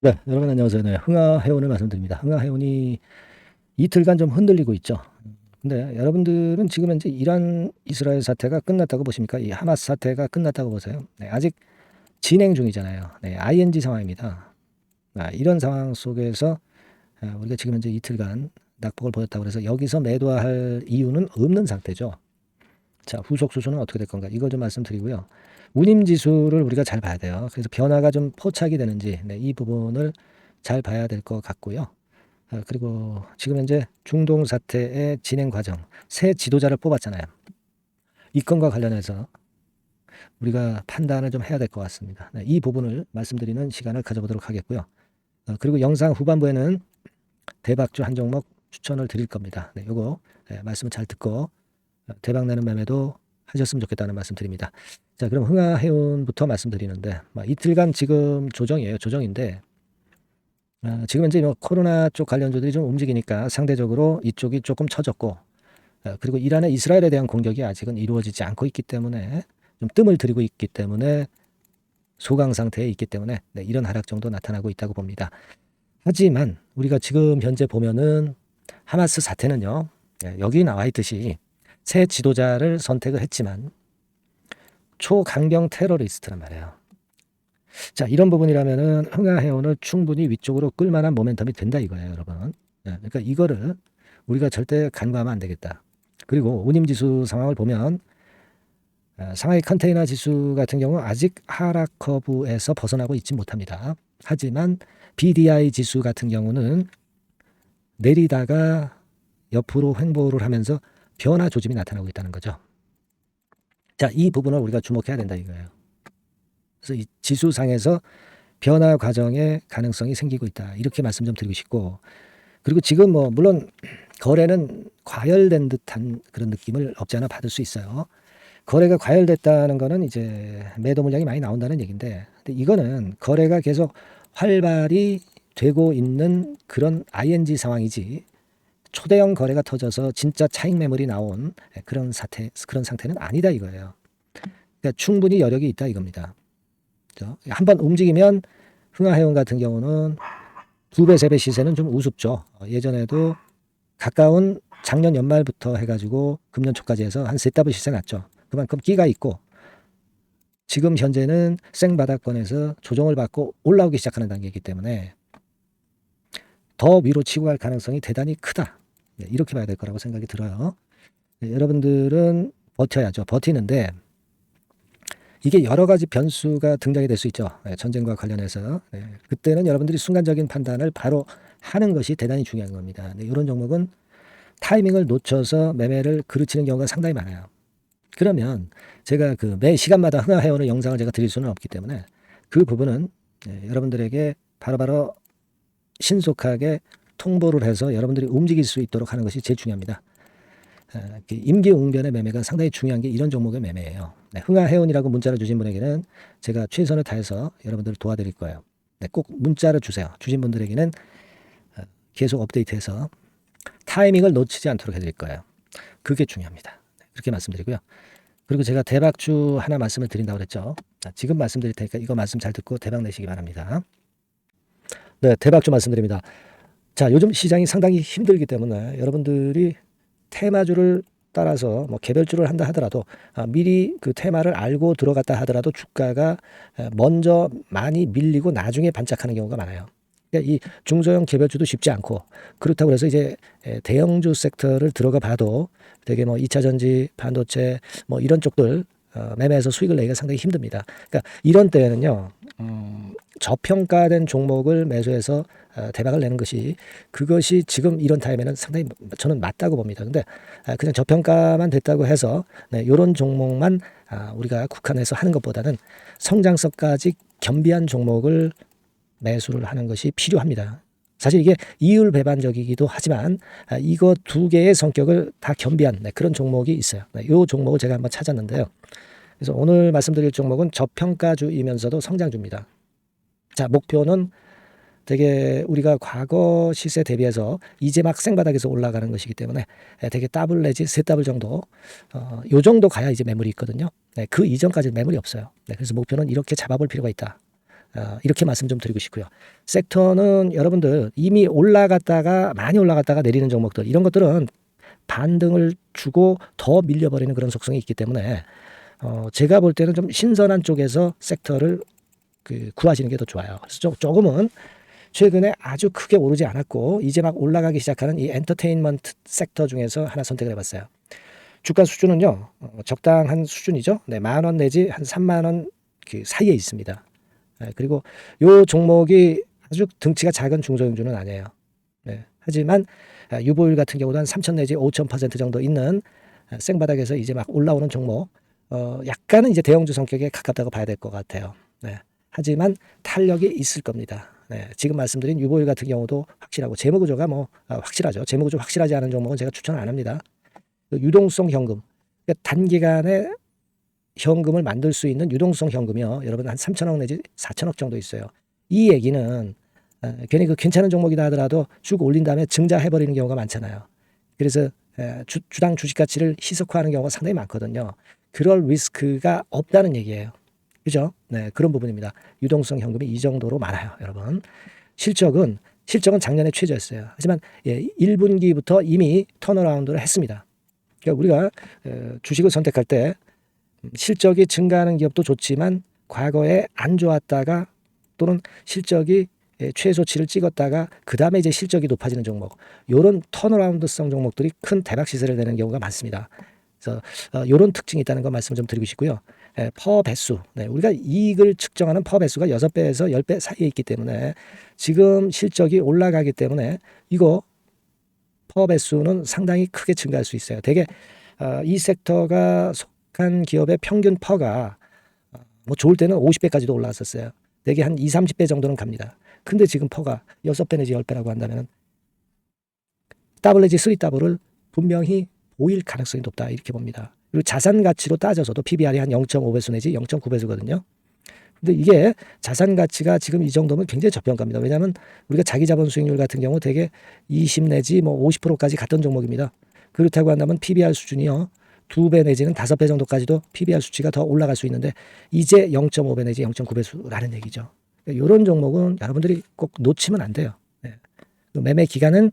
네, 여러분 안녕하세요. 네, 흥하해운을 말씀드립니다. 흥하해운이 이틀간 좀 흔들리고 있죠. 근데 여러분들은 지금 현재 이란 이스라엘 사태가 끝났다고 보십니까? 이 하마스 사태가 끝났다고 보세요? 네, 아직 진행 중이잖아요. 네, ING 상황입니다. 이런 상황 속에서 우리가 지금 현재 이틀간 낙폭을 보였다고 해서 여기서 매도할 이유는 없는 상태죠. 자, 후속 수순은 어떻게 될 건가? 이걸 좀 말씀드리고요. 운임 지수를 우리가 잘 봐야 돼요. 그래서 변화가 좀 포착이 되는지, 네, 이 부분을 잘 봐야 될 것 같고요. 그리고 지금 현재 중동 사태의 진행 과정, 새 지도자를 뽑았잖아요. 이 건과 관련해서 우리가 판단을 좀 해야 될 것 같습니다. 네, 이 부분을 말씀드리는 시간을 가져보도록 하겠고요. 그리고 영상 후반부에는 대박주 한 종목 추천을 드릴 겁니다. 네, 요거 말씀을 잘 듣고 대박 내는 매매도 하셨으면 좋겠다는 말씀 드립니다. 자, 그럼 흥하해운부터 말씀드리는데 이틀간 지금 조정이에요. 조정인데 지금 현재 코로나 쪽 관련주들이 좀 움직이니까 상대적으로 이쪽이 조금 처졌고 그리고 이란의 이스라엘에 대한 공격이 아직은 이루어지지 않고 있기 때문에 좀 뜸을 들이고 있기 때문에 소강 상태에 있기 때문에 네, 이런 하락 정도 나타나고 있다고 봅니다. 하지만 우리가 지금 현재 보면은 하마스 사태는요. 여기 나와 있듯이 새 지도자를 선택을 했지만 초강경 테러리스트란 말이에요. 자, 이런 부분이라면은 흥하해운을 충분히 위쪽으로 끌만한 모멘텀이 된다 이거예요, 여러분. 그러니까 이거를 우리가 절대 간과하면 안 되겠다. 그리고 운임지수 상황을 보면 상하이 컨테이너 지수 같은 경우 아직 하락 커브에서 벗어나고 있지 못합니다. 하지만 BDI 지수 같은 경우는 내리다가 옆으로 횡보를 하면서 변화 조짐이 나타나고 있다는 거죠. 자, 이 부분을 우리가 주목해야 된다 이거예요. 그래서 이 지수상에서 변화 과정의 가능성이 생기고 있다. 이렇게 말씀 좀 드리고 싶고, 그리고 지금 물론 거래는 과열된 듯한 그런 느낌을 없지 않아 받을 수 있어요. 거래가 과열됐다는 거는 이제 매도 물량이 많이 나온다는 얘기인데, 근데 이거는 거래가 계속 활발히 되고 있는 그런 ING 상황이지 초대형 거래가 터져서 진짜 차익 매물이 나온 그런 상태는 아니다 이거예요. 그러니까 충분히 여력이 있다 이겁니다. 한번 움직이면 흥하해운 같은 경우는 2배, 3배 시세는 좀 우습죠. 예전에도 가까운 작년 연말부터 해가지고 금년 초까지 해서 한 3더블 시세 났죠. 그만큼 끼가 있고 지금 현재는 생바닥권에서 조정을 받고 올라오기 시작하는 단계이기 때문에 더 위로 치고 갈 가능성이 대단히 크다. 이렇게 봐야 될 거라고 생각이 들어요. 여러분들은 버텨야죠. 버티는데 이게 여러 가지 변수가 등장이 될 수 있죠. 전쟁과 관련해서. 그때는 여러분들이 순간적인 판단을 바로 하는 것이 대단히 중요한 겁니다. 이런 종목은 타이밍을 놓쳐서 매매를 그르치는 경우가 상당히 많아요. 그러면 제가 그 매 시간마다 흥하해오는 영상을 제가 드릴 수는 없기 때문에 그 부분은 여러분들에게 바로바로 신속하게 통보를 해서 여러분들이 움직일 수 있도록 하는 것이 제일 중요합니다. 임기응변의 매매가 상당히 중요한 게 이런 종목의 매매예요. 흥하해운이라고 문자를 주신 분에게는 제가 최선을 다해서 여러분들을 도와드릴 거예요. 꼭 문자를 주세요. 주신 분들에게는 계속 업데이트해서 타이밍을 놓치지 않도록 해드릴 거예요. 그게 중요합니다. 그렇게 말씀드리고요. 그리고 제가 대박주 하나 말씀을 드린다고 그랬죠. 지금 말씀드릴 테니까 이거 말씀 잘 듣고 대박 내시기 바랍니다. 네, 대박주 말씀드립니다. 자, 요즘 시장이 상당히 힘들기 때문에 여러분들이 테마주를 따라서 개별주를 한다 하더라도 미리 그 테마를 알고 들어갔다 하더라도 주가가 먼저 많이 밀리고 나중에 반짝하는 경우가 많아요. 그러니까 이 중소형 개별주도 쉽지 않고 그렇다고 해서 이제 대형주 섹터를 들어가 봐도 되게 2차 전지, 반도체 이런 쪽들 매매해서 수익을 내기가 상당히 힘듭니다. 그러니까 이런 때에는요. 저평가된 종목을 매수해서 대박을 내는 것이 그것이 지금 이런 타임에는 상당히 저는 맞다고 봅니다. 근데 그냥 저평가만 됐다고 해서 이런 종목만 우리가 국한해서 하는 것보다는 성장성까지 겸비한 종목을 매수를 하는 것이 필요합니다. 사실 이게 이율배반적이기도 하지만 이거 두 개의 성격을 다 겸비한 그런 종목이 있어요. 이 종목을 제가 한번 찾았는데요. 그래서 오늘 말씀드릴 종목은 저평가주이면서도 성장주입니다. 자, 목표는 되게 우리가 과거 시세 대비해서 이제 막 생바닥에서 올라가는 것이기 때문에 되게 더블 내지 세 더블 정도 요 정도 가야 이제 매물이 있거든요. 그 이전까지는 매물이 없어요. 그래서 목표는 이렇게 잡아볼 필요가 있다. 이렇게 말씀 좀 드리고 싶고요. 섹터는 여러분들 이미 올라갔다가 많이 올라갔다가 내리는 종목들 이런 것들은 반등을 주고 더 밀려버리는 그런 속성이 있기 때문에 제가 볼 때는 좀 신선한 쪽에서 섹터를 구하시는 게 더 좋아요. 그래서 조금은 최근에 아주 크게 오르지 않았고 이제 막 올라가기 시작하는 이 엔터테인먼트 sek터 중에서 하나 선택을 해봤어요. 주가 수준은요 적당한 수준이죠. 네, 10,000원 내지 한 30,000원 그 사이에 있습니다. 그리고 요 종목이 아주 등치가 작은 중소형주는 아니에요. 네, 하지만 유보율 같은 경우도 한 3,000 내지 5,000% 정도 있는 생바닥에서 이제 막 올라오는 종목, 약간은 이제 대형주 성격에 가깝다고 봐야 될 것 같아요. 네, 하지만 탄력이 있을 겁니다. 네, 지금 말씀드린 유보율 같은 경우도 확실하고 재무구조가 확실하죠. 재무구조 확실하지 않은 종목은 제가 추천 안 합니다. 유동성 현금, 그러니까 단기간에 현금을 만들 수 있는 유동성 현금이요. 여러분 한 3,000억 내지 4,000억 정도 있어요. 이 얘기는 괜히 괜찮은 종목이다 하더라도 쭉 올린 다음에 증자해버리는 경우가 많잖아요. 그래서 주당 주식 가치를 희석화하는 경우가 상당히 많거든요. 그럴 리스크가 없다는 얘기예요. 그죠? 네, 그런 부분입니다. 유동성 현금이 이 정도로 많아요, 여러분. 실적은 작년에 최저였어요. 하지만 1분기부터 이미 턴어라운드를 했습니다. 그러니까 우리가 주식을 선택할 때 실적이 증가하는 기업도 좋지만 과거에 안 좋았다가 또는 실적이 최소치를 찍었다가 그 다음에 이제 실적이 높아지는 종목, 이런 턴어라운드성 종목들이 큰 대박 시세를 내는 경우가 많습니다. 그래서 이런 특징이 있다는 거 말씀을 좀 드리고 싶고요. 퍼 배수, 네, 우리가 이익을 측정하는 퍼 배수가 6배에서 10배 사이에 있기 때문에 지금 실적이 올라가기 때문에 이거 퍼 배수는 상당히 크게 증가할 수 있어요. 되게 이 섹터가 속한 기업의 평균 퍼가 뭐 좋을 때는 50배까지도 올라왔었어요. 되게 한 20, 30배 정도는 갑니다. 근데 지금 퍼가 6배 내지 10배라고 한다면 더블 내지 3더블을 분명히 보일 가능성이 높다 이렇게 봅니다. 그리고 자산 가치로 따져서도 PBR이 한 0.5배수 내지 0.9배수거든요. 근데 이게 자산 가치가 지금 이 정도면 굉장히 저평가입니다. 왜냐하면 우리가 자기 자본 수익률 같은 경우 되게 20 내지 뭐 50%까지 갔던 종목입니다. 그렇다고 한다면 PBR 수준이요 2배 내지는 5배 정도까지도 PBR 수치가 더 올라갈 수 있는데 이제 0.5배 내지 0.9배수라는 얘기죠. 이런 종목은 여러분들이 꼭 놓치면 안 돼요. 네. 매매 기간은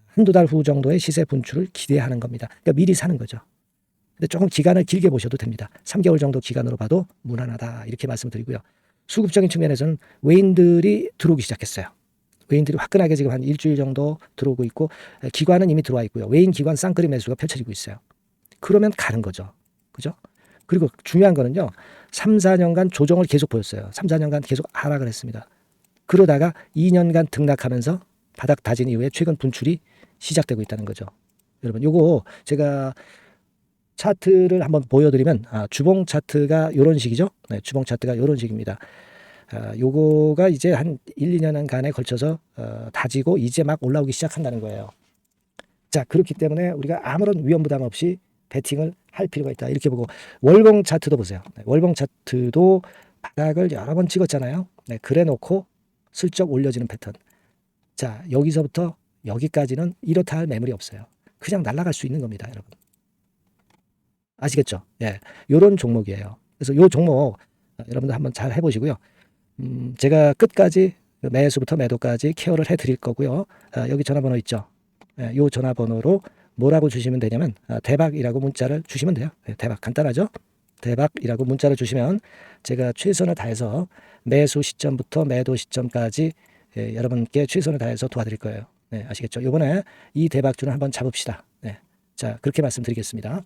한두 달 후 정도의 시세 분출을 기대하는 겁니다. 그러니까 미리 사는 거죠. 근데 조금 기간을 길게 보셔도 됩니다. 3개월 정도 기간으로 봐도 무난하다 이렇게 말씀드리고요. 수급적인 측면에서는 외인들이 들어오기 시작했어요. 외인들이 화끈하게 지금 한 일주일 정도 들어오고 있고 기관은 이미 들어와 있고요. 외인 기관 쌍끌이 매수가 펼쳐지고 있어요. 그러면 가는 거죠. 그죠? 그리고 중요한 거는요. 3, 4년간 조정을 계속 보였어요. 3, 4년간 계속 하락을 했습니다. 그러다가 2년간 등락하면서 바닥 다진 이후에 최근 분출이 시작되고 있다는 거죠. 여러분 요거 제가 차트를 한번 보여드리면 주봉 차트가 이런 식이죠. 네, 주봉 차트가 이런 식입니다. 요거가 이제 한 1, 2년간에 걸쳐서 다지고 이제 막 올라오기 시작한다는 거예요. 자, 그렇기 때문에 우리가 아무런 위험 부담 없이 베팅을 할 필요가 있다. 이렇게 보고 월봉 차트도 보세요. 네, 월봉 차트도 바닥을 여러 번 찍었잖아요. 네, 그래 놓고 슬쩍 올려지는 패턴. 자, 여기서부터 여기까지는 이렇다 할 매물이 없어요. 그냥 날아갈 수 있는 겁니다, 여러분. 아시겠죠? 예, 요런 종목이에요. 그래서 요 종목 여러분들 한번 잘 해보시고요. 제가 끝까지 매수부터 매도까지 케어를 해드릴 거고요. 여기 전화번호 있죠? 예, 요 전화번호로 뭐라고 주시면 되냐면 대박이라고 문자를 주시면 돼요. 예, 대박 간단하죠? 대박이라고 문자를 주시면 제가 최선을 다해서 매수 시점부터 매도 시점까지 여러분께 최선을 다해서 도와드릴 거예요. 네, 아시겠죠? 이번에 이 대박주를 한번 잡읍시다. 네, 자 그렇게 말씀드리겠습니다.